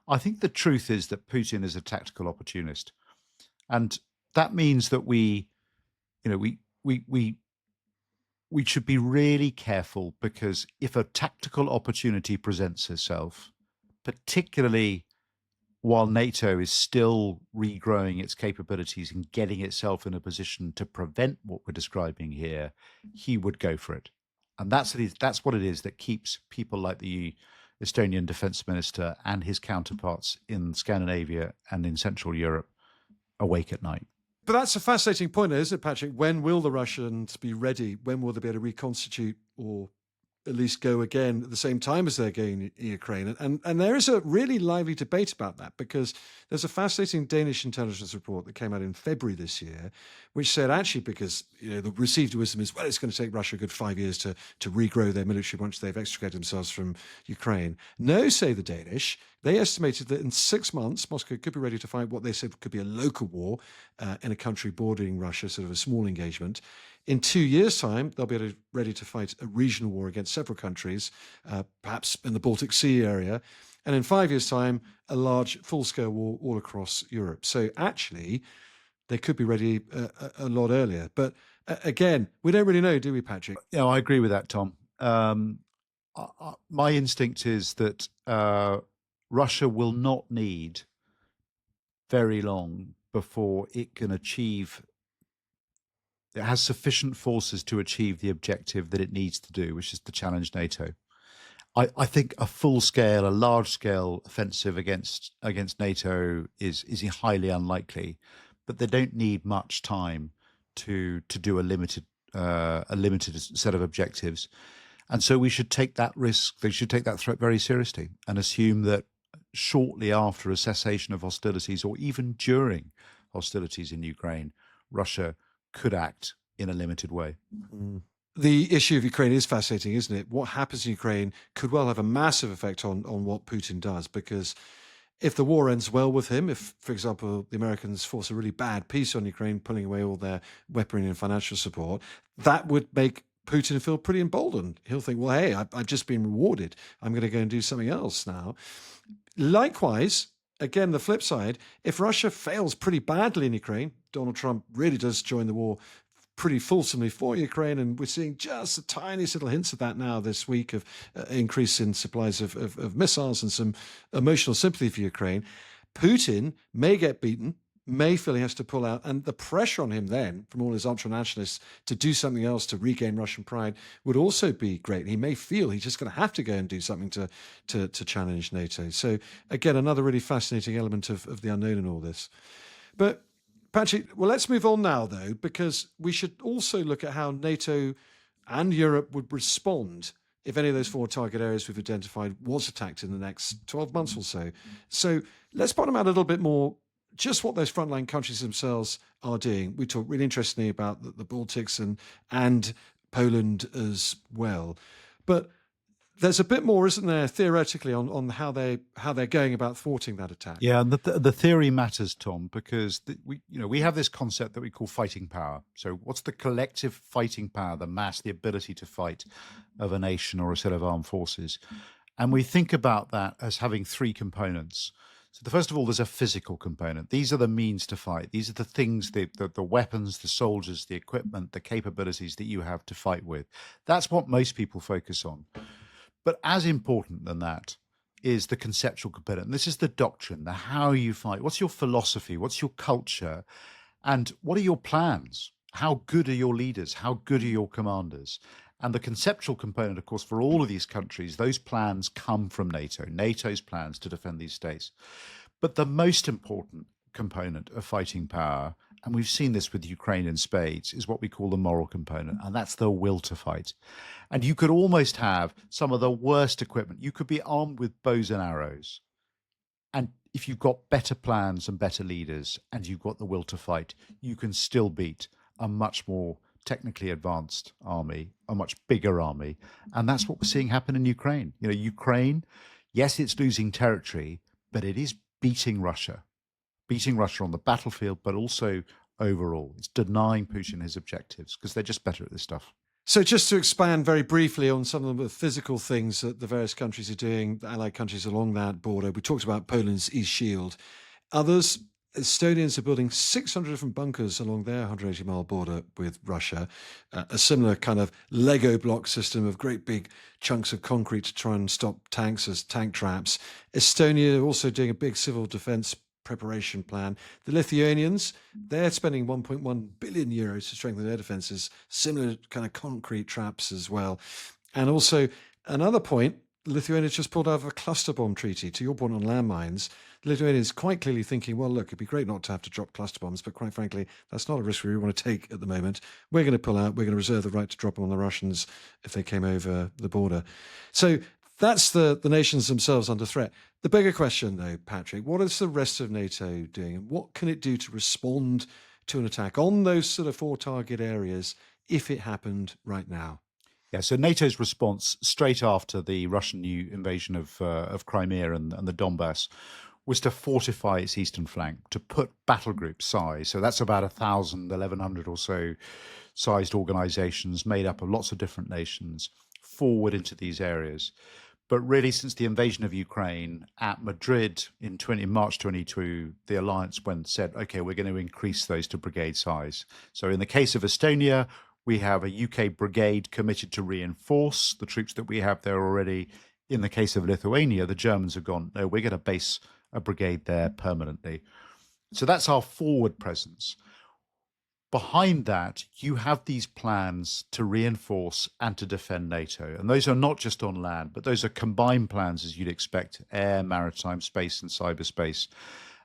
I think the truth is that Putin is a tactical opportunist. And that means that we should be really careful, because if a tactical opportunity presents itself, particularly while NATO is still regrowing its capabilities and getting itself in a position to prevent what we're describing here, he would go for it. And that's what it is that keeps people like the Estonian defense minister and his counterparts in Scandinavia and in Central Europe awake at night. But that's a fascinating point, isn't it, Patrick? When will the Russians be ready? When will they be able to reconstitute or at least go again at the same time as they're going in Ukraine? And there is a really lively debate about that, because there's a fascinating Danish intelligence report that came out in February this year, which said actually, because the received wisdom is, well, it's going to take Russia a good 5 years to regrow their military once they've extricated themselves from Ukraine. No, say the Danish, they estimated that in 6 months, Moscow could be ready to fight what they said could be a local war in a country bordering Russia, sort of a small engagement. In 2 years' time, they'll be ready to fight a regional war against several countries, perhaps in the Baltic Sea area. And in 5 years' time, a large full-scale war all across Europe. So actually, they could be ready a lot earlier. But again, we don't really know, do we, Patrick? Yeah, I agree with that, Tom. My instinct is that Russia will not need very long before it can achieve. It has sufficient forces to achieve the objective that it needs to do, which is to challenge NATO. I think a full-scale, a large-scale offensive against NATO is highly unlikely, but they don't need much time to do a limited set of objectives, and so we should take that risk. They should take that threat very seriously and assume that shortly after a cessation of hostilities, or even during hostilities in Ukraine, Russia could act in a limited way. Mm. The issue of Ukraine is fascinating, isn't it? What happens in Ukraine could well have a massive effect on what Putin does, because if the war ends well with him, if, for example, the Americans force a really bad peace on Ukraine, pulling away all their weaponry and financial support, that would make Putin feel pretty emboldened. He'll think, well, hey, I've just been rewarded. I'm going to go and do something else now. Likewise, again, the flip side, if Russia fails pretty badly in Ukraine, Donald Trump really does join the war pretty fulsomely for Ukraine, and we're seeing just the tiniest little hints of that now this week, of increase in supplies of missiles and some emotional sympathy for Ukraine. Putin may get beaten, may feel he has to pull out, and the pressure on him then from all his ultra-nationalists to do something else to regain Russian pride would also be great. He may feel he's just going to have to go and do something to challenge NATO. So again, another really fascinating element of the unknown in all this. But Patrick, well, let's move on now, though, because we should also look at how NATO and Europe would respond if any of those 4 target areas we've identified was attacked in the next 12 months or so. So let's bottom out a little bit more just what those frontline countries themselves are doing. We talked really interestingly about the Baltics and Poland as well. But there's a bit more, isn't there, theoretically, on how they're going about thwarting that attack? Yeah, and the theory matters, Tom, because we have this concept that we call fighting power. So, what's the collective fighting power, the mass, the ability to fight of a nation or a set of armed forces? And we think about that as having three components. So, first of all, there's a physical component. These are the means to fight. These are the things, the weapons, the soldiers, the equipment, the capabilities that you have to fight with. That's what most people focus on. But as important than that is the conceptual component. And this is the doctrine, the how you fight. What's your philosophy? What's your culture? And what are your plans? How good are your leaders? How good are your commanders? And the conceptual component, of course, for all of these countries, those plans come from NATO, NATO's plans to defend these states. But the most important component of fighting power, and we've seen this with Ukraine in spades, is what we call the moral component, and that's the will to fight. And you could almost have some of the worst equipment. You could be armed with bows and arrows. And if you've got better plans and better leaders, and you've got the will to fight, you can still beat a much more technically advanced army, a much bigger army. And that's what we're seeing happen in Ukraine. Ukraine, yes, it's losing territory, but it is beating Russia on the battlefield, but also overall. It's denying Putin his objectives because they're just better at this stuff. So just to expand very briefly on some of the physical things that the various countries are doing, the allied countries along that border, we talked about Poland's East Shield. Others, Estonians are building 600 different bunkers along their 180-mile border with Russia, a similar kind of Lego block system of great big chunks of concrete to try and stop tanks as tank traps. Estonia also doing a big civil defence preparation plan. The Lithuanians, they're spending 1.1 billion euros to strengthen their defences, similar kind of concrete traps as well. And also, another point, Lithuania just pulled out of a cluster bomb treaty. To your point on landmines, Lithuania is quite clearly thinking, well, look, it'd be great not to have to drop cluster bombs, but quite frankly, that's not a risk we really want to take at the moment. We're going to pull out. We're going to reserve the right to drop them on the Russians if they came over the border. So that's the nations themselves under threat. The bigger question, though, Patrick, what is the rest of NATO doing, and what can it do to respond to an attack on those sort of four target areas if it happened right now? Yeah, so NATO's response straight after the Russian new invasion of Crimea and the Donbass was to fortify its eastern flank, to put battle group size. So that's about 1,000, 1,100 or so sized organizations made up of lots of different nations forward into these areas. But really, since the invasion of Ukraine at Madrid in March 22, the alliance said, okay, we're going to increase those to brigade size. So in the case of Estonia, we have a UK brigade committed to reinforce the troops that we have there already. In the case of Lithuania, the Germans have gone, no, we're going to base a brigade there permanently. So that's our forward presence. Behind that, you have these plans to reinforce and to defend NATO. And those are not just on land, but those are combined plans, as you'd expect, air, maritime, space, and cyberspace.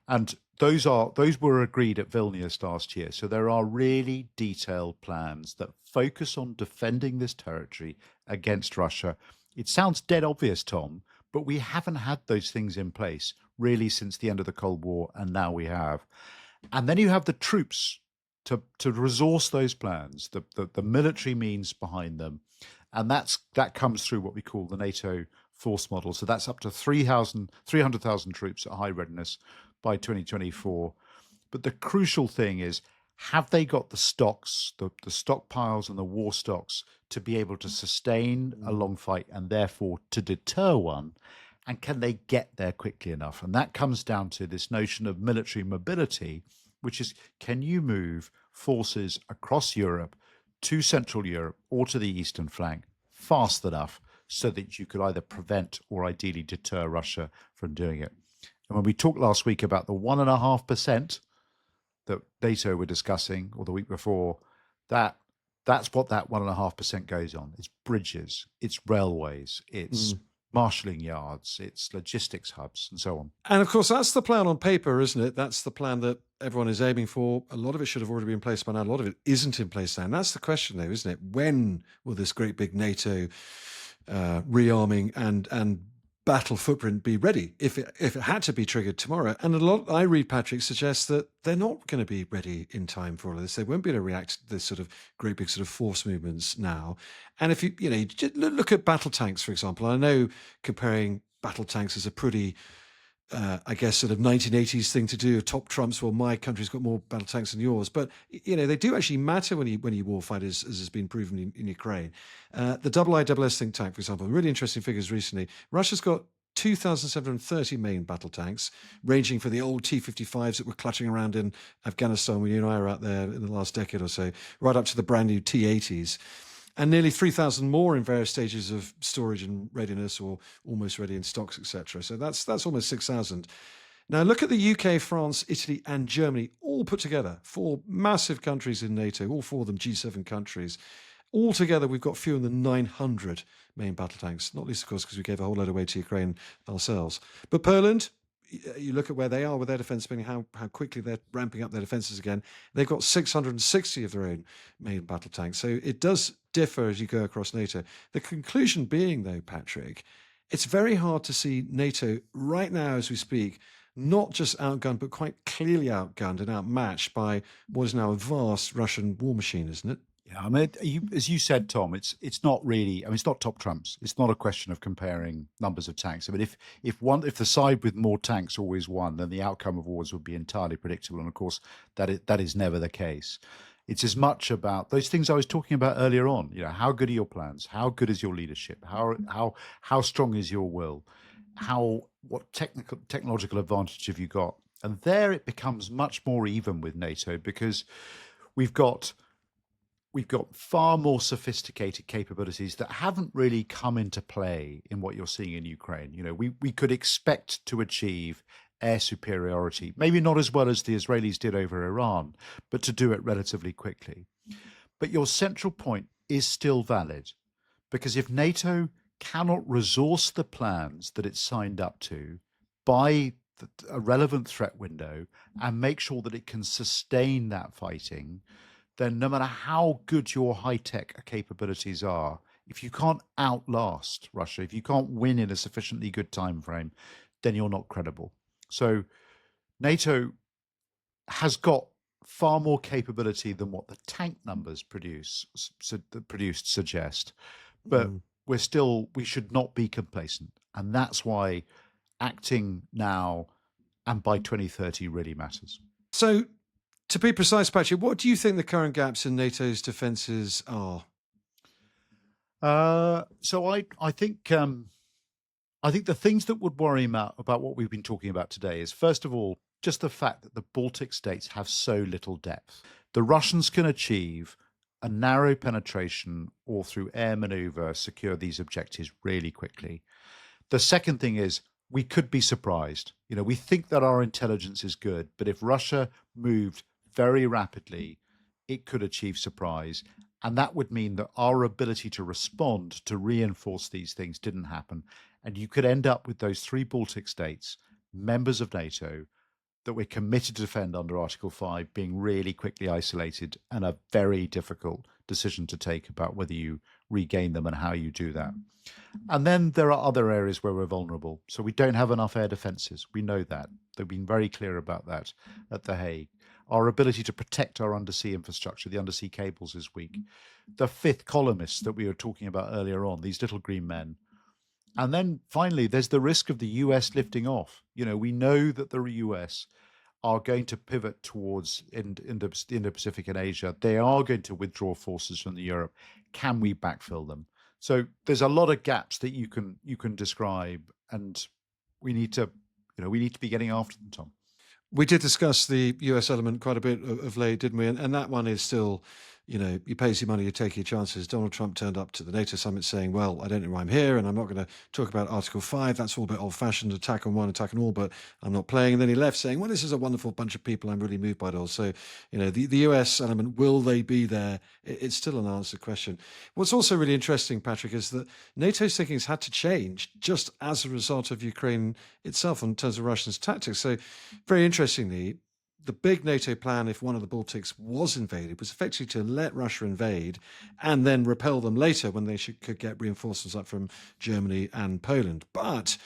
And those were agreed at Vilnius last year. So there are really detailed plans that focus on defending this territory against Russia. It sounds dead obvious, Tom, but we haven't had those things in place really since the end of the Cold War, and now we have. And then you have the troops to resource those plans, the military means behind them. And that comes through what we call the NATO force model. So that's up to 300,000 troops at high readiness by 2024. But the crucial thing is, have they got the stocks, the stockpiles and the war stocks to be able to sustain a long fight and therefore to deter one? And can they get there quickly enough? And that comes down to this notion of military mobility, which is, can you move forces across Europe to Central Europe or to the eastern flank fast enough so that you could either prevent or ideally deter Russia from doing it? And when we talked last week about the 1.5% that NATO were discussing, or the week before, that's what that 1.5% goes on. It's bridges, it's railways, it's marshalling yards, it's logistics hubs, and so on. And of course, that's the plan on paper, isn't it? That's the plan that everyone is aiming for. A lot of it should have already been in place by now. A lot of it isn't in place now. And that's the question, though, isn't it? When will this great big NATO rearming and battle footprint be ready if it had to be triggered tomorrow? And a lot I read, Patrick, suggests that they're not going to be ready in time for all of this. They won't be able to react to this sort of great big sort of force movements now. And if you just look at battle tanks, for example, I know comparing battle tanks is a pretty I guess sort of 1980s thing to do. Top trumps, well, my country's got more battle tanks than yours, but they do actually matter when you warfight, as has been proven in Ukraine. The IISS think tank, for example, really interesting figures recently. Russia's got 2,730 main battle tanks, ranging from the old T-55s that were cluttering around in Afghanistan when you and I were out there in the last decade or so, right up to the brand new T-80s. And nearly 3,000 more in various stages of storage and readiness, or almost ready in stocks, etc. So that's almost 6,000. Now look at the UK, France, Italy, and Germany, all put together, 4 massive countries in NATO, all 4 of them G7 countries. All together, we've got fewer than 900 main battle tanks, not least, of course, because we gave a whole load away to Ukraine ourselves. But Poland, you look at where they are with their defence spending, how quickly they're ramping up their defences again. They've got 660 of their own main battle tanks. So it does differ as you go across NATO. The conclusion being, though, Patrick, it's very hard to see NATO right now as we speak, not just outgunned, but quite clearly outgunned and outmatched by what is now a vast Russian war machine, isn't it? Yeah, I mean, as you said, Tom, it's not really. I mean, it's not top trumps. It's not a question of comparing numbers of tanks. I mean, if the side with more tanks always won, then the outcome of wars would be entirely predictable. And of course, that is never the case. It's as much about those things I was talking about earlier on. How good are your plans? How good is your leadership? How strong is your will? What technological advantage have you got? And there it becomes much more even with NATO, because we've got far more sophisticated capabilities that haven't really come into play in what you're seeing in Ukraine. We could expect to achieve air superiority, maybe not as well as the Israelis did over Iran, but to do it relatively quickly. But your central point is still valid, because if NATO cannot resource the plans that it's signed up to by a relevant threat window and make sure that it can sustain that fighting, then no matter how good your high-tech capabilities are, if you can't outlast Russia, if you can't win in a sufficiently good time frame, then you're not credible. So NATO has got far more capability than what the tank numbers produced suggest, but we should not be complacent. And that's why acting now and by 2030 really matters. So, to be precise, Patrick, what do you think the current gaps in NATO's defences are? So I think the things that would worry me about what we've been talking about today is, first of all, just the fact that the Baltic states have so little depth. The Russians can achieve a narrow penetration or through air maneuver secure these objectives really quickly. The second thing is, we could be surprised. We think that our intelligence is good, but if Russia moved very rapidly, it could achieve surprise. And that would mean that our ability to respond, to reinforce these things, didn't happen. And you could end up with those 3 Baltic states, members of NATO, that we're committed to defend under Article 5, being really quickly isolated, and a very difficult decision to take about whether you regain them and how you do that. And then there are other areas where we're vulnerable. So we don't have enough air defenses. We know that. They've been very clear about that at The Hague. Our ability to protect our undersea infrastructure, the undersea cables, is weak. The 5th columnists that we were talking about earlier on, these little green men. And then finally, there's the risk of the US lifting off. We know that the US are going to pivot towards Indo-Pacific and Asia. They are going to withdraw forces from Europe. Can we backfill them? So there's a lot of gaps that you can describe, and we need to be getting after them, Tom. We did discuss the US element quite a bit of late, didn't we? And that one is still, you pay your money, you take your chances. Donald Trump turned up to the NATO summit saying, well, I don't know why I'm here, and I'm not going to talk about Article 5. That's all a bit old-fashioned, attack on one, attack on all, but I'm not playing. And then he left saying, well, this is a wonderful bunch of people. I'm really moved by it all. So, the US element, will they be there? It's still an unanswered question. What's also really interesting, Patrick, is that NATO's thinking has had to change just as a result of Ukraine itself in terms of Russia's tactics. So, very interestingly, the big NATO plan, if one of the Baltics was invaded, was effectively to let Russia invade and then repel them later when they could get reinforcements up from Germany and Poland. But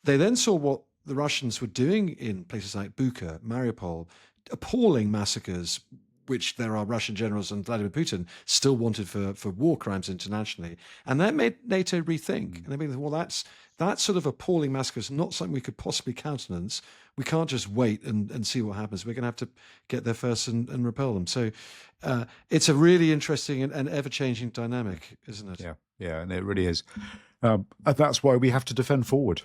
they then saw what the Russians were doing in places like Bucha, Mariupol, appalling massacres, which there are Russian generals and Vladimir Putin still wanted for war crimes internationally. And that made NATO rethink. And they made, well, that sort of appalling massacre is not something we could possibly countenance. We can't just wait and see what happens. We're going to have to get there first and repel them. So it's a really interesting and ever-changing dynamic, isn't it? Yeah, and it really is. And that's why we have to defend forward.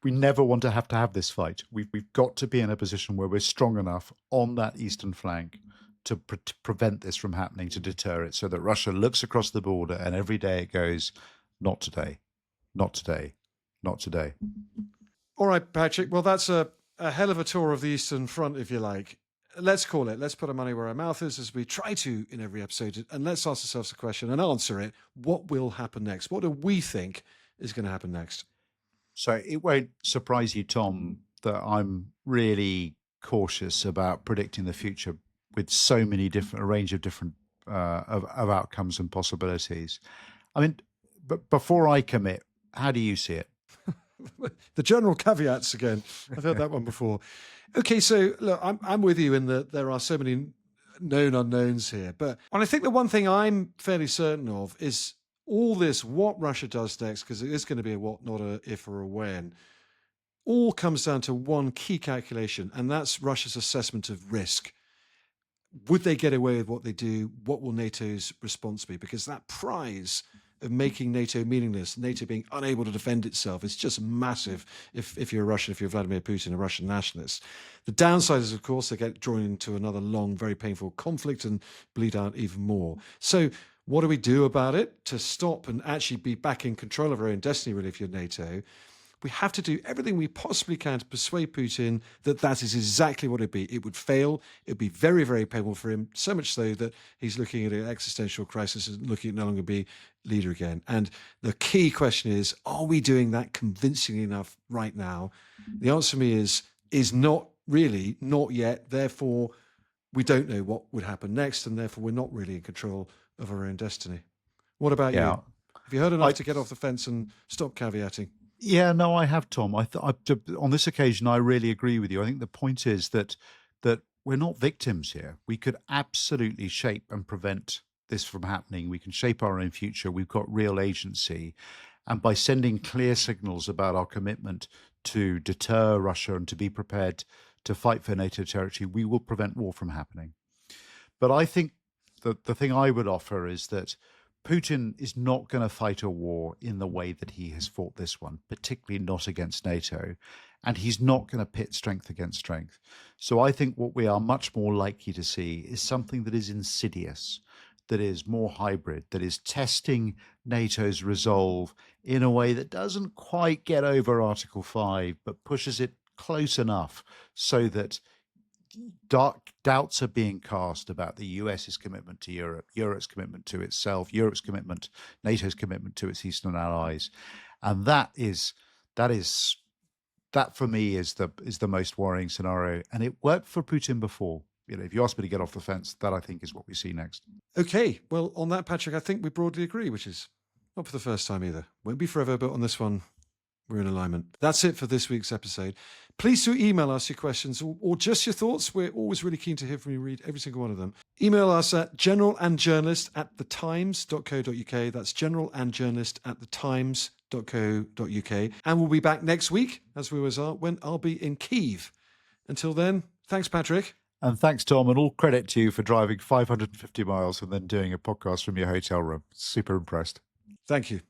We never want to have this fight. We've got to be in a position where we're strong enough on that eastern flank to prevent this from happening, to deter it, so that Russia looks across the border and every day it goes, not today, not today, not today. All right, Patrick. Well, that's a hell of a tour of the Eastern Front, if you like. Let's call it. Let's put our money where our mouth is, as we try to in every episode. And let's ask ourselves a question and answer it. What will happen next? What do we think is going to happen next? So it won't surprise you, Tom, that I'm really cautious about predicting the future with so many a range of different of outcomes and possibilities. I mean, but before I commit, how do you see it? The general caveats again. I've heard that one before. Okay, so look, I'm with you in that there are so many known unknowns here. And I think the one thing I'm fairly certain of is all this, what Russia does next, because it is going to be a what, not a if or a when, all comes down to one key calculation, and that's Russia's assessment of risk. Would they get away with what they do? What will NATO's response be? Because that prize of making NATO meaningless, NATO being unable to defend itself, is just massive if you're a Russian, if you're Vladimir Putin, a Russian nationalist. The downside is, of course, they get drawn into another long, very painful conflict and bleed out even more. So what do we do about it to stop and actually be back in control of our own destiny, really, if you're NATO? We have to do everything we possibly can to persuade Putin that that is exactly what it'd be. It would fail. It would be very, very painful for him, so much so that he's looking at an existential crisis and looking at no longer be leader again. And the key question is, are we doing that convincingly enough right now? The answer to me is not really, not yet. Therefore, we don't know what would happen next, and therefore we're not really in control of our own destiny. What about you? Have you heard enough to get off the fence and stop caveating? Yeah, no, I have, Tom. On this occasion, I really agree with you. I think the point is that we're not victims here. We could absolutely shape and prevent this from happening. We can shape our own future. We've got real agency. And by sending clear signals about our commitment to deter Russia and to be prepared to fight for NATO territory, we will prevent war from happening. But I think the thing I would offer is that Putin is not going to fight a war in the way that he has fought this one, particularly not against NATO, and he's not going to pit strength against strength. So I think what we are much more likely to see is something that is insidious, that is more hybrid, that is testing NATO's resolve in a way that doesn't quite get over Article 5, but pushes it close enough so that doubts are being cast about the US's commitment to Europe, Europe's commitment to itself, Europe's commitment, NATO's commitment to its eastern allies, and that for me is the most worrying scenario. And it worked for Putin before. If you ask me to get off the fence, that I think is what we see next. Okay, well, on that, Patrick, I think we broadly agree, which is not for the first time either. Won't be forever, but on this one, we're in alignment. That's it for this week's episode. Please do email us your questions or just your thoughts. We're always really keen to hear from you. Read every single one of them. Email us at generalandjournalist@thetimes.co.uk. That's generalandjournalist@thetimes.co.uk. And we'll be back next week, as we always are, when I'll be in Kyiv. Until then, thanks, Patrick. And thanks, Tom, and all credit to you for driving 550 miles and then doing a podcast from your hotel room. Super impressed. Thank you.